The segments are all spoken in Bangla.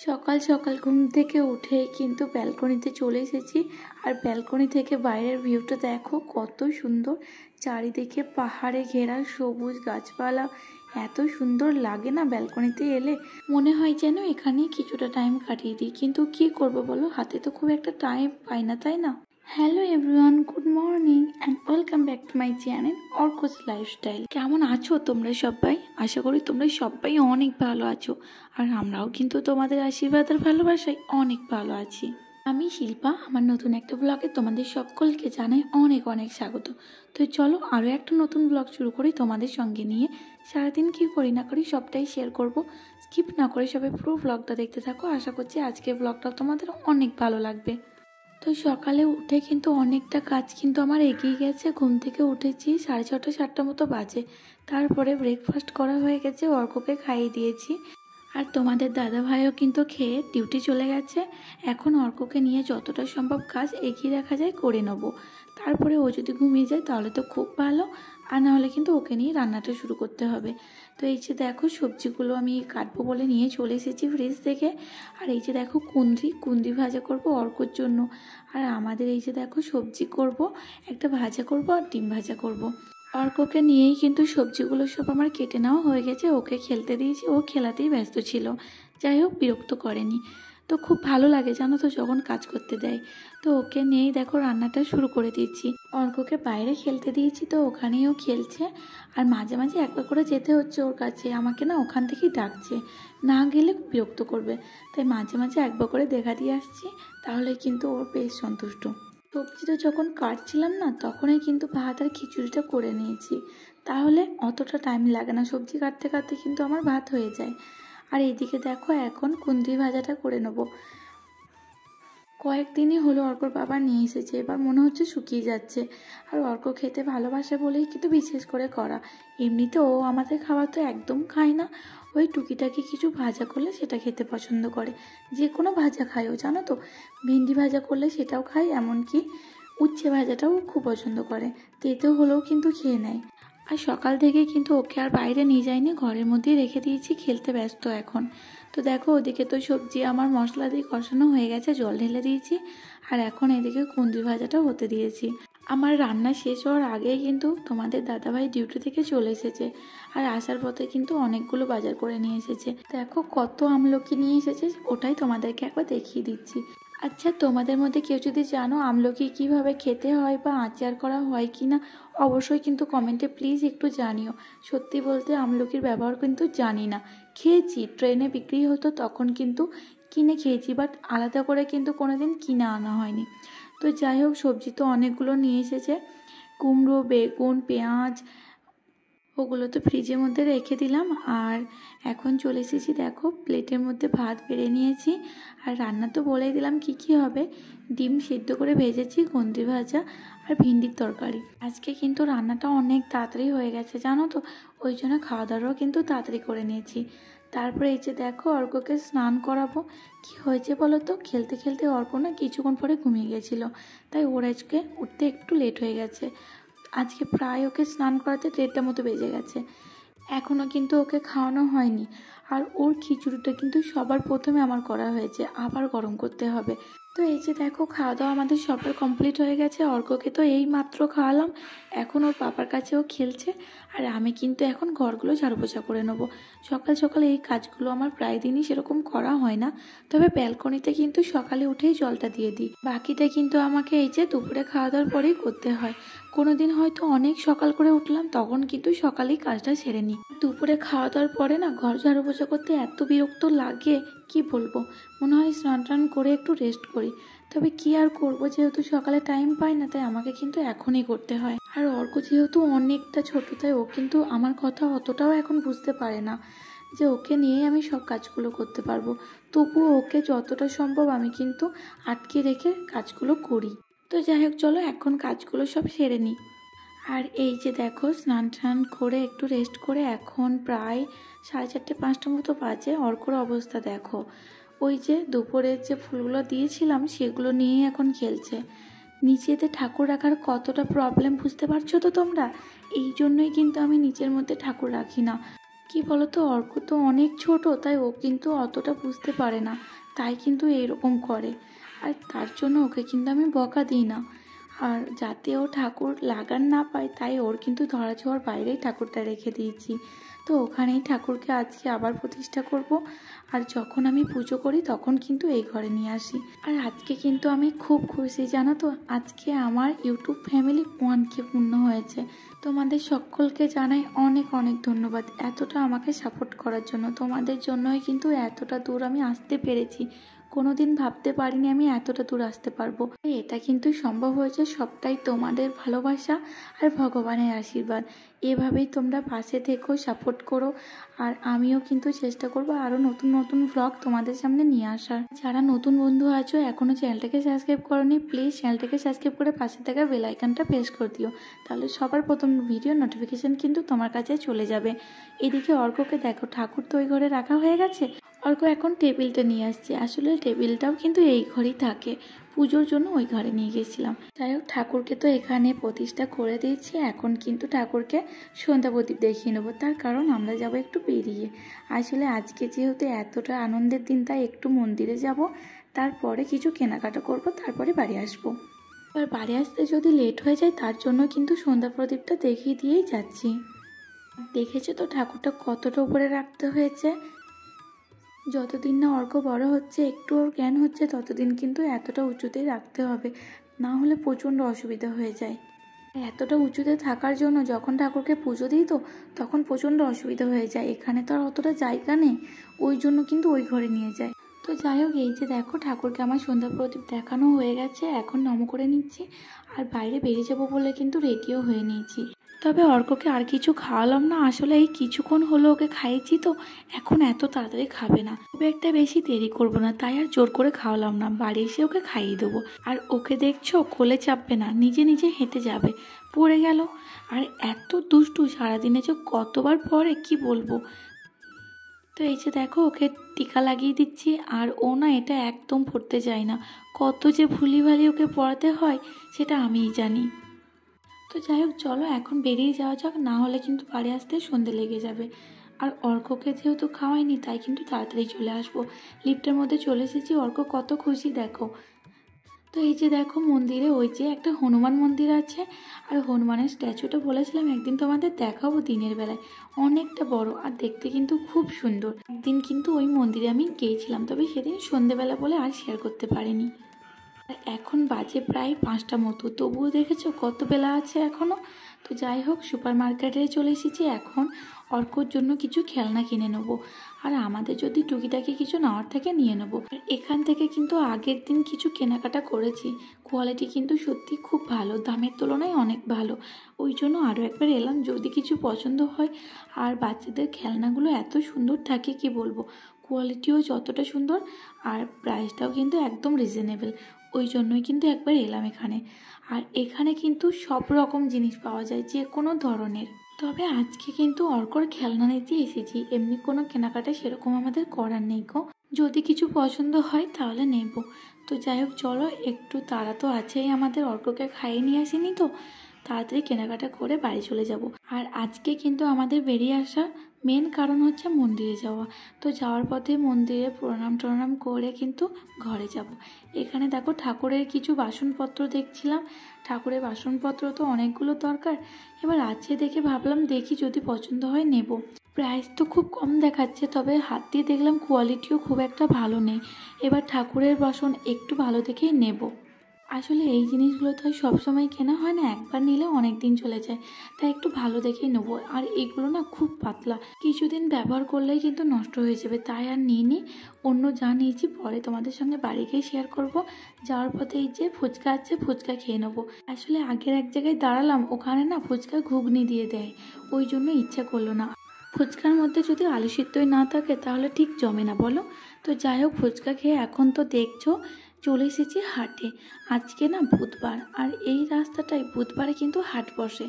সকাল সকাল ঘুম থেকে উঠে কিন্তু ব্যালকনিতে চলে এসেছি। আর ব্যালকনি থেকে বাইরের ভিউটা দেখো কত সুন্দর, চারিদিকে পাহাড়ে ঘেরা সবুজ গাছপালা। এত সুন্দর লাগে না ব্যালকনিতে এলে, মনে হয় যেন এখানেই কিছুটা টাইম কাটিয়ে দিই। কিন্তু কি করব বলো, হাতে তো খুব একটা টাইম পাই না, তাই না? Hello everyone, good morning and welcome back to my channel Arko's lifestyle. কেমন আছো তোমরা সবাই? আশা করি তোমরা সবাই অনেক ভালো আছো। আর আমরাও কিন্তু তোমাদের আশীর্বাদ আর ভালোবাসায় অনেক ভালো আছি। আমি শিল্পা, আমার নতুন একটা ব্লগে তোমাদের সকলকে জানাই অনেক অনেক স্বাগত। তো চলো আরও একটা নতুন ব্লগ শুরু করি তোমাদের সঙ্গে নিয়ে। সারাদিন কি করি না করি সবটাই শেয়ার করব। স্কিপ না করে সবাই পুরো ব্লগটা দেখতে থাকো। আশা করছি আজকের ব্লগটা তোমাদের অনেক ভালো লাগবে। তো সকালে উঠে কিন্তু অনেকটা কাজ কিন্তু আমার এগিয়ে গেছে। ঘুম থেকে উঠেছি 6:30 7টা মতো বাজে। তারপরে ব্রেকফাস্ট করা হয়ে গেছে, অর্ককে খাইয়ে দিয়েছি। আর তোমাদের দাদা ভাইও কিন্তু খেয়ে ডিউটি চলে গেছে। এখন অর্ককে নিয়ে যতটা সম্ভব কাজ এগিয়ে রাখা যায় করে নেব। তারপরে ও যদি ঘুমিয়ে যায় তাহলে তো খুব ভালো, আর না হলে কিন্তু ওকে নিয়ে রান্নাটা শুরু করতে হবে। তো এই যে দেখো সবজিগুলো আমি কাটবো বলে নিয়ে চলে এসেছি ফ্রিজ থেকে। আর এই যে দেখো কুঁদরি ভাজা করব অর্কর জন্য। আর আমাদের এই যে দেখো সবজি করব, একটা ভাজা করব আর ডিম ভাজা করব। অর্ককে নিয়েই কিন্তু সবজিগুলো সব আমার কেটে নেওয়া হয়ে গেছে, ওকে খেলতে দিয়েছি, ও খেলাতেই ব্যস্ত ছিল। যাই হোক, বিরক্ত করেনি। তো খুব ভালো লাগে জানো তো যখন কাজ করতে দেয়। তো ওকে নিয়েই দেখো রান্নাটা শুরু করে দিচ্ছি। অর্ককে বাইরে খেলতে দিয়েছি, তো ওখানেই ও খেলছে। আর মাঝে মাঝে একবার করে যেতে হচ্ছে ওর কাছে, আমাকে না ওখান থেকেই ডাকছে, না গেলে বিরক্ত করবে। তাই মাঝে মাঝে একবার করে দেখা দিয়ে আসছি, তাহলে কিন্তু ওর বেশ সন্তুষ্ট। সবজিটা যখন কাটছিলাম না, তখনই কিন্তু ভাত আর খিচুড়িটা করে নিয়েছি, তাহলে অতটা টাইম লাগে না। সবজি কাটতে কাটতে কিন্তু আমার ভাত হয়ে যায়। আর এইদিকে দেখো এখন কুঁদরি ভাজাটা করে নেবো। কয়েকদিনই হলো অর্কর বাবা নিয়ে এসেছে, এবার মনে হচ্ছে শুকিয়ে যাচ্ছে। আর অর্ক খেতে ভালোবাসে বলেই কিন্তু বিশেষ করে করা। এমনিতে ও আমাদের খাবার তো একদম খায় না, ওই টুকিটাকি কিছু ভাজা করলে সেটা খেতে পছন্দ করে। যে কোনো ভাজা খায় ও, জানো তো। ভেন্ডি ভাজা করলে সেটাও খায়, এমনকি উচ্ছে ভাজাটাও খুব পছন্দ করে। তেতো হলেও কিন্তু খেয়ে নেয়। আর সকাল থেকে কিন্তু ওকে আর বাইরে নিয়ে যাইনি, ঘরের মধ্যেই রেখে দিয়েছি, খেলতে ব্যস্ত এখন। তো দেখো ওদিকে তো সবজি আমার মশলা দিয়ে কষানো হয়ে গেছে, জল ঢেলে দিয়েছি। আর এখন এদিকে কুঁদরি ভাজাটা হতে দিয়েছি। আমার রান্না শেষ হওয়ার আগেই কিন্তু তোমাদের দাদাভাই ডিউটি থেকে চলে এসেছে। আর আসার পথে কিন্তু অনেকগুলো বাজার করে নিয়ে এসেছে। দেখো কত আমলকি নিয়ে এসেছে, ওটাই তোমাদেরকে একবার দেখিয়ে দিচ্ছি। আচ্ছা, তোমাদের মধ্যে কেউ যদি জানো আমলকি কিভাবে খেতে হয় বা আচার করা হয় কি না, অবশ্যই কিন্তু কমেন্টে প্লিজ একটু জানিও। সত্যি বলতে আমলকির ব্যবহার কিন্তু জানি না। খেয়েছি, ট্রেনে বিক্রি হতো তখন কিন্তু কিনে খেয়েছি, বাট আলাদা করে কিন্তু কোনোদিন কিনে আনা হয়নি। তো যাই হোক, সবজি তো অনেকগুলো নিয়ে এসেছে। কুমড়ো, বেগুন, পেঁয়াজ, ওগুলো তো ফ্রিজের মধ্যে রেখে দিলাম। আর এখন চলে এসেছি, দেখো প্লেটের মধ্যে ভাত বেড়ে নিয়েছি। আর রান্না তো বলেই দিলাম কি কি হবে। ডিম সিদ্ধ করে ভেজেছি, কুঁদরি ভাজা আর ভিন্ডির তরকারি। আজকে কিন্তু রান্নাটা অনেক তাড়াতাড়ি হয়ে গেছে জানো তো, ওই জন্য খাওয়া দাওয়াও কিন্তু তাড়াতাড়ি করে নিয়েছি। তারপরে এই যে দেখো অর্ককে স্নান করাবো। কি হয়েছে বলো তো, খেলতে খেলতে অর্ক না কিছুক্ষণ পরে ঘুমিয়ে গেছিলো, তাই ওর আজকে উঠতে একটু লেট হয়ে গেছে। আজকে প্রায় ওকে স্নান করাতে 1:30টা মতো বেজে গেছে। এখনও কিন্তু ওকে খাওয়ানো হয়নি। আর ওর খিচুড়িটা কিন্তু সবার প্রথমে আমার করা হয়েছে, আবার গরম করতে হবে। তো এই যে দেখো খাওয়া দাওয়া আমাদের সবার কমপ্লিট হয়ে গেছে। অর্ককে তো এই মাত্র খাওয়ালাম, এখন ওর পাপার কাছেও খেলছে। আর আমি কিন্তু এখন ঘরগুলো ঝাড়ু পোছা করে নেবো। সকাল সকালে এই কাজগুলো আমার প্রায় দিনই সেরকম করা হয় না, তবে ব্যালকনিতে কিন্তু সকালে উঠেই জলটা দিয়ে দিই। বাকিটা কিন্তু আমাকে এই যে দুপুরে খাওয়া দাওয়ার পরেই করতে হয়। কোনো দিন হয়তো অনেক সকাল করে উঠলাম, তখন কিন্তু সকালেই কাজটা সেরে নিই। দুপুরে খাওয়া দাওয়ার পরে না ঘর ঝাড়ু পোছা করতে এত বিরক্ত লাগে, কি বলবো। মনে হয় স্নান টান করে একটু রেস্ট করি, তবে কি আর করবো, যেহেতু সকালে টাইম পাই না, তাই আমাকে কিন্তু এখনই করতে হয়। আর অর্ক যেহেতু অনেকটা ছোট, তাই ও কিন্তু আমার কথা অতটাও এখন বুঝতে পারে না যে ওকে নিয়েই আমি সব কাজগুলো করতে পারবো। তবুও ওকে যতটা সম্ভব আমি কিন্তু আটকে রেখে কাজগুলো করি। তো যাই হোক, চলো এখন কাজগুলো সব সেরে নিই। আর এই যে দেখো স্নান টান করে একটু রেস্ট করে এখন প্রায় 4:30 5টা মতো বাজে। অর্কর অবস্থা দেখো, ওই যে দুপুরের যে ফুলগুলো দিয়েছিলাম সেগুলো নিয়েই এখন খেলছে। নিচেতে ঠাকুর রাখার কতটা প্রবলেম বুঝতে পারছো তো তোমরা। এই জন্যই কিন্তু আমি নিচের মধ্যে ঠাকুর রাখি না। কি বলতো, অর্ক তো অনেক ছোট, তাই ও কিন্তু অতটা বুঝতে পারে না, তাই কিন্তু এরকম করে। আর তার জন্য ওকে কিন্তু আমি বকা দিই না। আর যাতে ও ঠাকুর লাগান না পায়, তাই ওর কিন্তু ধরা ছোঁয়ার বাইরেই ঠাকুরটা রেখে দিয়েছি। তো ওখানেই ঠাকুরকে আজকে আবার প্রতিষ্ঠা করব। আর যখন আমি পুজো করি তখন কিন্তু এই ঘরে নিয়ে আসি। আর আজকে কিন্তু আমি খুব খুশি, জানো তো, আজকে আমার ইউটিউব ফ্যামিলি 1K পূর্ণ হয়েছে। তোমাদের সকলকে জানাই অনেক অনেক ধন্যবাদ এতটা আমাকে সাপোর্ট করার জন্য। তোমাদের জন্যই কিন্তু এতটা দূর আমি আসতে পেরেছি। কোনোদিন ভাবতে পারিনি আমি এতটা দূর আসতে পারবো। এটা কিন্তু সম্ভব হয়েছে সবটাই তোমাদের ভালোবাসা আর ভগবানের আশীর্বাদ। এভাবেই তোমরা পাশে থেকো, সাপোর্ট করো। আর আমিও কিন্তু চেষ্টা করবো আরও নতুন নতুন ভ্লগ তোমাদের সামনে নিয়ে আসার। যারা নতুন বন্ধু আছো, এখনও চ্যানেলটাকে সাবস্ক্রাইব করোনি, প্লিজ চ্যানেলটাকে সাবস্ক্রাইব করে পাশে থাকা বেল আইকনটা প্রেস করে দিও। তাহলে সবার প্রথম ভিডিও নোটিফিকেশন কিন্তু তোমার কাছে চলে যাবে। এদিকে অর্ককে দেখো, ঠাকুর তো ওই ঘরে রাখা হয়ে গেছে। অর্ক এখন টেবিলটা নিয়ে আসছে। আসলে টেবিলটাও কিন্তু এই ঘরেই থাকে, পুজোর জন্য ওই ঘরে নিয়ে গেছিলাম। যাই হোক, ঠাকুরকে তো এখানে প্রতিষ্ঠা করে দিয়েছি। এখন কিন্তু ঠাকুরকে সন্ধ্যা প্রদীপ দেখিয়ে নেবো, তার কারণ আমরা যাব একটু বেরিয়ে। আসলে আজকে যেহেতু এতটা আনন্দের দিন, তাই একটু মন্দিরে যাব, তারপরে কিছু কেনাকাটা করব, তারপরে বাড়ি আসবো। এবার বাড়ি আসতে যদি লেট হয়ে যায়, তার জন্য কিন্তু সন্ধ্যা প্রদীপটা দেখিয়ে দিয়েই যাচ্ছি। দেখেছো তো ঠাকুরটা কতটা উপরে রাখতে হয়েছে। যতদিন না অর্ক বড় হচ্ছে, একটু ওর জ্ঞান হচ্ছে, ততদিন কিন্তু এতটা উঁচুতেই রাখতে হবে, না হলে প্রচণ্ড অসুবিধা হয়ে যায়। এতটা উঁচুতে থাকার জন্য যখন ঠাকুরকে পুজো দিই তো তখন প্রচণ্ড অসুবিধা হয়ে যায়। এখানে তো আর অতটা জায়গা নেই, ওই জন্য কিন্তু ওই ঘরে নিয়ে যায়। তো যাই হোক, এই যে দেখো, ঠাকুরকে আমার সন্ধ্যা প্রদীপ দেখানো হয়ে গেছে, এখন নম করে নিচ্ছি। আর বাইরে বেরিয়ে যাবো বলে কিন্তু রেডিও হয়ে নিয়েছি। তবে অর্ককে আর কিছু খাওয়ালাম না, আসলে এই কিছুক্ষণ হলো ওকে খাইয়েছি তো, এখন এত তাড়াতাড়ি খাবে না। খুব একটা বেশি দেরি করব না, তাই আর জোর করে খাওয়ালাম না, বাড়ি এসে ওকে খাইয়ে দেবো। আর ওকে দেখছো, কোলে চাপবে না, নিজে নিজে হেঁটে যাবে। পড়ে গেল। আর এত দুষ্টু, সারাদিনে যে কতবার পড়ে কি বলবো। তো এই যে দেখো, ওকে টিকা লাগিয়ে দিচ্ছি। আর ও না এটা একদম পড়তে চায় না, কত যে ভুলিভালি ওকে পড়াতে হয় সেটা আমিই জানি। তো যাই হোক, চলো এখন বেরিয়ে যাওয়া যাক, না হলে কিন্তু বাড়ি আসতে সন্ধে লেগে যাবে। আর অর্ককে যেহেতু খাওয়াইনি, তাই কিন্তু তাড়াতাড়ি চলে আসবো। লিফটের মধ্যে চলে এসেছি, অর্ক কত খুশি দেখো। তো এই যে দেখো, মন্দিরে ওই যে একটা হনুমান মন্দির আছে। আর হনুমানের স্ট্যাচুটা বলেছিলাম একদিন তোমাদের দেখাবো দিনের বেলায়, অনেকটা বড় আর দেখতে কিন্তু খুব সুন্দর। একদিন কিন্তু ওই মন্দিরে আমি গিয়েছিলাম, তবে সেদিন সন্ধেবেলা বলে আর শেয়ার করতে পারিনি। আর এখন বাজে প্রায় 5টা মতো, তবুও দেখেছো কত বেলা আছে এখনও। তো যাই হোক, সুপার মার্কেটে চলে এসেছি। এখন অর্কর জন্য কিছু খেলনা কিনে নেবো, আর আমাদের যদি টুকিটাকি কিছু নেওয়ার থেকে নিয়ে নেবো। আর এখান থেকে কিন্তু আগের দিন কিছু কেনাকাটা করেছি, কোয়ালিটি কিন্তু সত্যি খুব ভালো, দামের তুলনায় অনেক ভালো। ওই জন্য আরও একবার এলাম, যদি কিছু পছন্দ হয়। আর বাচ্চাদের খেলনাগুলো এত সুন্দর থাকে কি বলবো, কোয়ালিটিও যতটা সুন্দর, আর প্রাইসটাও কিন্তু একদম রিজনেবল। ওই জন্যই কিন্তু একবার এলাম এখানে। আর এখানে কিন্তু সব রকম জিনিস পাওয়া যায়, যে কোনো ধরনের। তবে আজকে কিন্তু অর্কর খেলনা নিতে এসেছি, এমনি কোনো কেনাকাটা সেরকম আমাদের করার নেই গো। যদি কিছু পছন্দ হয় তাহলে নেব। তো যাই হোক, চলো, একটু তাড়া তো আছেই আমাদের, অর্ককে খাইয়ে নিয়ে আসিনি তো, তাড়াতাড়ি কেনাকাটা করে বাড়ি চলে যাব। আর আজকে কিন্তু আমাদের বেরিয়ে আসা মেন কারণ হচ্ছে মন্দিরে যাওয়া। তো যাওয়ার পথে মন্দিরে প্রণাম টনাম করে কিন্তু ঘরে যাব। এখানে দেখো, ঠাকুরের কিছু বাসনপত্র দেখছিলাম। ঠাকুরের বাসনপত্র তো অনেকগুলো দরকার, এবার আছে দেখে ভাবলাম দেখি যদি পছন্দ হয় নেব। প্রাইস তো খুব কম দেখাচ্ছে, তবে হাত দিয়ে দেখলাম কোয়ালিটিও খুব একটা ভালো নেই। এবার ঠাকুরের বাসন একটু ভালো দেখেই নেব। আসলে এই জিনিসগুলো তো সবসময় কেনা হয় না, একবার নিলে অনেক দিন চলে যায়, তাই একটু ভালো দেখেই নেবো। আর এগুলো না খুব পাতলা, কিছুদিন ব্যবহার করলেই কিন্তু নষ্ট হয়ে যাবে, তাই আর নিই। অন্য যা নিয়েছি পরে তোমাদের সঙ্গে বাড়ি গিয়ে শেয়ার করব। যাওয়ার পথে এই যে ফুচকা আছে, ফুচকা খেয়ে নেবো। আসলে আগের এক জায়গায় দাঁড়ালাম, ওখানে না ফুচকা ঘুগনি দিয়ে দেয়, ওই জন্য ইচ্ছা করলো না। ফুচকার মধ্যে যদি আলু সিদ্ধই না থাকে তাহলে ঠিক জমে না বলো। তো যাই হোক, ফুচকা খেয়ে এখন তো দেখছো চলে এসেছি হাটে। আজকে না বুধবার, আর এই রাস্তাটায় বুধবারে কিন্তু হাট বসে।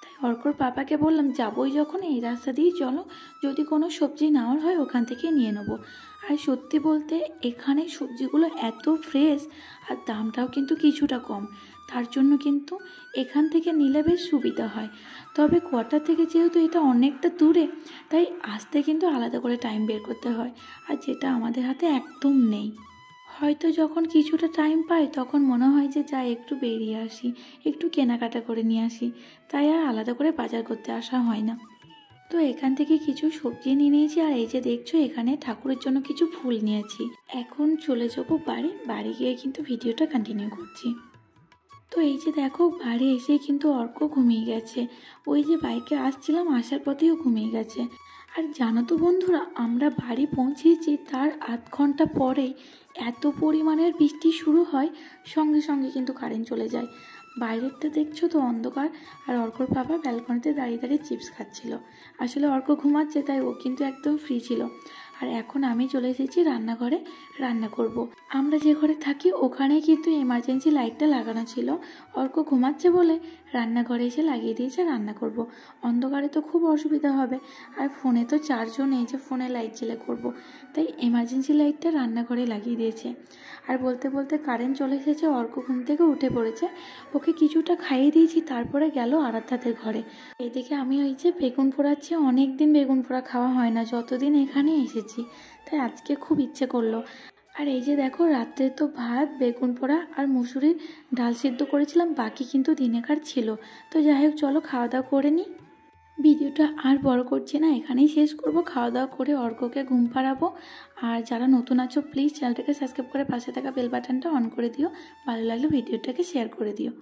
তাই অর্কর পাপাকে বললাম, যাবোই যখন এই রাস্তা দিয়েই চলো, যদি কোনো সবজি নেওয়ার হয় ওখান থেকে নিয়ে নেবো। আর সত্যি বলতে এখানে সবজিগুলো এত ফ্রেশ, আর দামটাও কিন্তু কিছুটা কম। তার জন্য কিন্তু এখান থেকে নিলে বেশ সুবিধা হয়। তবে কোয়ার্টার থেকে যেহেতু এটা অনেকটা দূরে, তাই আসতে কিন্তু আলাদা করে টাইম বের করতে হয়, আর যেটা আমাদের হাতে একদম নেই। হয়তো যখন কিছুটা টাইম পাই তখন মনে হয় যে যাই একটু বেরিয়ে আসি, একটু কেনাকাটা করে নিয়ে আসি, তাই আর আলাদা করে বাজার করতে আসা হয় না। তো এখান থেকে কিছু সবজি নিয়ে নিয়েছি, আর এই যে দেখছো এখানে ঠাকুরের জন্য কিছু ফুল নিয়েছি। এখন চলে যাবো বাড়ি গিয়ে কিন্তু ভিডিওটা কন্টিনিউ করছি। তো এই যে দেখো বাড়ি এসে কিন্তু অর্ক ঘুমিয়ে গেছে। ওই যে বাইকে আসছিলাম, আসার পথেও ঘুমিয়ে গেছে। আর জানো তো বন্ধুরা, আমরা বাড়ি পৌঁছেছি তার আধ ঘন্টা পরেই এত পরিমাণের বৃষ্টি শুরু হয়, সঙ্গে সঙ্গে কিন্তু কারেন্ট চলে যায়। বাইরেরটা দেখছো তো অন্ধকার, আর অর্কর বাবা ব্যালকনিতে দাঁড়িয়ে দাঁড়িয়ে চিপস খাচ্ছিল। আসলে অর্ক ঘুমাচ্ছে, তাই ও কিন্তু একদম ফ্রি ছিল। আর এখন আমি চলে এসেছি রান্নাঘরে, রান্না করব। আমরা যে ঘরে থাকি ওখানেই কিন্তু এমার্জেন্সি লাইটটা লাগানো ছিল। অর্ক ঘুমাচ্ছে বলে রান্নাঘরে এসে লাগিয়ে দিয়েছে, রান্না করব। অন্ধকারে তো খুব অসুবিধা হবে, আর ফোনে তো চার্জও নেই যে ফোনে লাইট জ্বেলে করব, তাই এমার্জেন্সি লাইটটা রান্নাঘরে লাগিয়ে দিয়েছে। আর বলতে বলতে কারেন্ট চলে এসেছে, অর্ক ঘুম থেকে উঠে পড়েছে। ওকে কিছুটা খাইয়ে দিয়েছি, তারপরে গেল আরাধ্যাদের ঘরে। এদিকে আমি ওই যে বেগুন পোড়াচ্ছি, অনেক দিন বেগুন পোড়া খাওয়া হয় না যতদিন এখানে এসেছি, তাই আজকে খুব ইচ্ছে করলো। আর এই যে দেখো রাত্রে তো ভাত, বেগুন পোড়া আর মুসুরির ডাল সিদ্ধ করেছিলাম, বাকি কিন্তু দিনেকার ছিল। তো যাই হোক, চলো খাওয়া দাওয়া করে নিই। ভিডিওটা আর বড় করছি না, এখানেই শেষ করব। খাওয়া দাওয়া করে অর্ককে ঘুম পাড়াবো। আর যারা নতুন আছো প্লিজ চ্যানেলটাকে সাবস্ক্রাইব করে পাশে থাকা বেল বাটনটা অন করে দিও। ভালো লাগলে ভিডিওটাকে শেয়ার করে দিও।